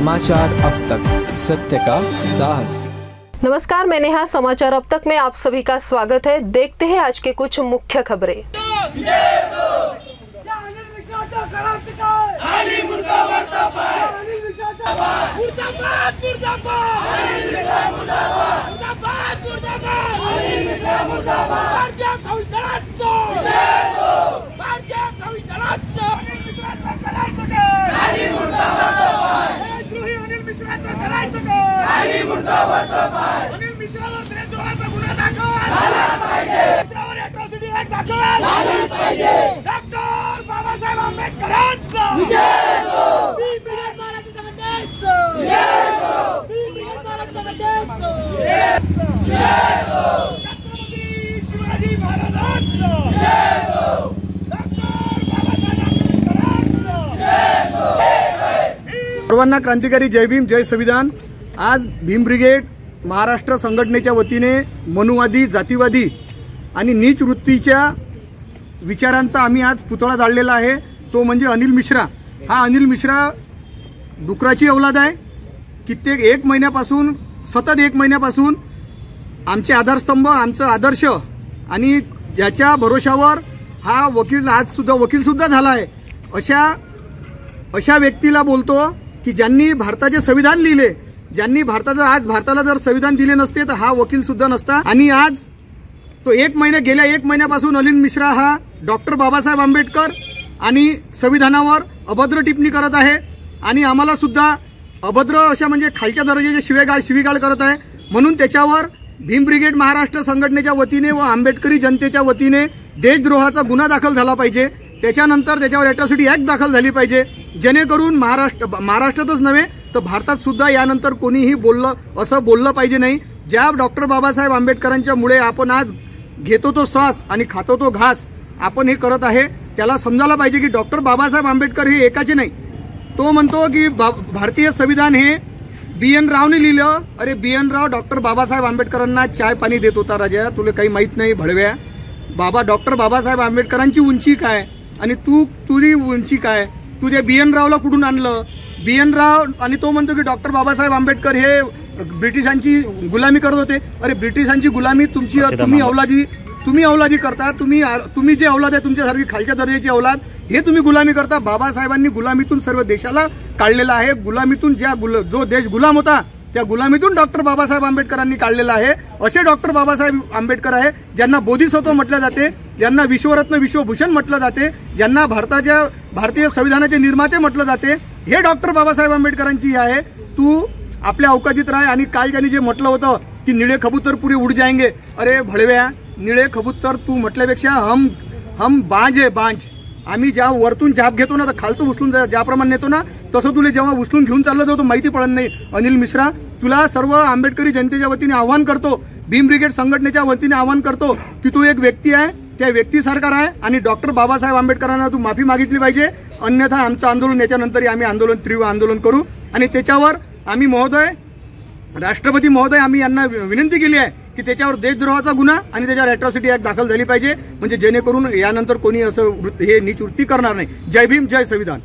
समाचार अब तक, सत्य का साहस। नमस्कार, मैं नेहा। समाचार अब तक में आप सभी का स्वागत है। देखते हैं आज के कुछ मुख्य खबरें। अनिल मिश्रावर देशद्रोहाचा गुन्हा दाखल झाला पाहिजे। डॉक्टर बाबासाहेब आंबेडकरांचा छत्रपती शिवाजी महाराजांचा सर्वांना क्रांतिकारी जय भीम, जय संविधान। आज भीम ब्रिगेड महाराष्ट्र संघटनेच्या वतीने मनुवादी, जातीवादी आणि नीच वृत्तीच्या विचारांचा आम्ही आज पुतळा जाळलेला आहे। तो म्हणजे अनिल मिश्रा। हा अनिल मिश्रा डुकराची औलाद आहे। कित्येक एक महिन्यापासून सतत एक महिन्यापासून आमचे आधारस्तंभ, आमचं आदर्श आणि ज्याच्या भरोशावर हा वकील आज सुद्धा वकील सुद्धा झाला आहे, अशा व्यक्तीला बोलतो की ज्यांनी भारताचे संविधान लिहिले, ज्यांनी आज भारताला जर संविधान दिले नसते तर हा वकील सुद्धा नसता। आणि आज तो गेल्या एक महिन्यापासून अनिल मिश्रा हा डॉक्टर बाबासाहेब आंबेडकर आणि संविधानावर अभद्र टिप्पणी करत आहे आणि आम्हाला सुद्धा अभद्र अशा म्हणजे खालच्या दर्जाच्या शिवीगाळ करत आहे। म्हणून त्याच्यावर भीम ब्रिगेड महाराष्ट्र संघटनेच्या वतीने व आंबेडकरी जनतेच्या वतीने देशद्रोहाचा गुन्हा दाखल झाला पाहिजे। त्याच्यानंतर त्याच्यावर अॅट्रॉसिटी ऍक्ट दाखल झाली पाहिजे, जेणेकरून महाराष्ट्रातच नव्हे तर भारतात सुद्धा यानंतर कोणीही असं बोललं पाहिजे नाही। ज्या डॉक्टर बाबासाहेब आंबेडकरांच्या मुळे आपण आज घेतो तो श्वास आणि खातो तो घास आपण हे करत आहे, त्याला समजायला पाहिजे की डॉक्टर बाबासाहेब आंबेडकर हे एकाचे नाही। तो म्हणतो की भारतीय संविधान हे BN रावने लिहिलं। अरे BN राव डॉक्टर बाबासाहेब आंबेडकरांना चाय पाणी देत होता राजा, तुला काही माहित नाही भडव्या। डॉक्टर बाबासाहेब आंबेडकरांची उंची काय आणि तुझी उंची काय? तुझ्या BN रावला कुठून आणलं? BN राव आणि तो म्हणतो की डॉक्टर बाबासाहेब आंबेडकर हे ब्रिटिशांची गुलामी करत होते। अरे ब्रिटिशांची गुलामी तुम्ही अवलादी करता। तुम्ही जे औलाद आहे तुमच्यासारखी खालच्या दर्जाची औलाद, हे तुम्ही गुलामी करता। बाबासाहेबांनी गुलामीतून सर्व देशाला काढलेला आहे। गुलामीतून जो देश गुलाम होता त्या गुलामीतून डॉक्टर बाबासाहेब आंबेडकरांनी काढलेला आहे। असे डॉक्टर बाबासाहेब आंबेडकर आहे ज्यांना बोधिसत्व म्हटलं जाते, ज्यांना विश्वरत्न, विश्वभूषण म्हटलं जाते, ज्यांना भारतीय संविधानाचे निर्माते म्हटलं जाते। हे डॉक्टर बाबासाहेब आंबेडकरांची आहे। तू आपल्या अवकाशात राह। आणि काल त्यांनी जे म्हटलं होतं की निळे कबूतर पुरे उड जाएंगे, अरे भडव्या, निळे कबूतर तू म्हटल्यापेक्षा हम बांज आहे, बांज। आम्ही ज्या वरतून झाप घेतो ना तर खालचं उचलून ज्याप्रमाणे नेतो ना तसं तुला जेव्हा उचलून घेऊन चाललं जातो माहिती पडत नाही। अनिल मिश्रा, तुला सर्व आंबेडकरी जनतेच्या वतीने आवाहन करतो, भीम ब्रिगेड संघटनेच्या वतीने आवाहन करतो की तू एक व्यक्ती आहे, त्या व्यक्तीसारखा आहे आणि डॉक्टर बाबासाहेब आंबेडकरांना तू माफी मागितली पाहिजे। अन्यथा आमचं आंदोलन याच्यानंतरही आम्ही तीव्र आंदोलन करू। आणि त्याच्यावर आम्ही राष्ट्रपती महोदय आम्ही यांना विनंती केली आहे की त्याच्यावर देशद्रोहाचा गुन्हा आणि त्याच्यावर अॅट्रॉसिटी ऍक्ट दाखल झाली पाहिजे, म्हणजे जेणेकरून यानंतर कोणी असं हे नीच वृत्ती करणार नाही। जय भीम, जय संविधान।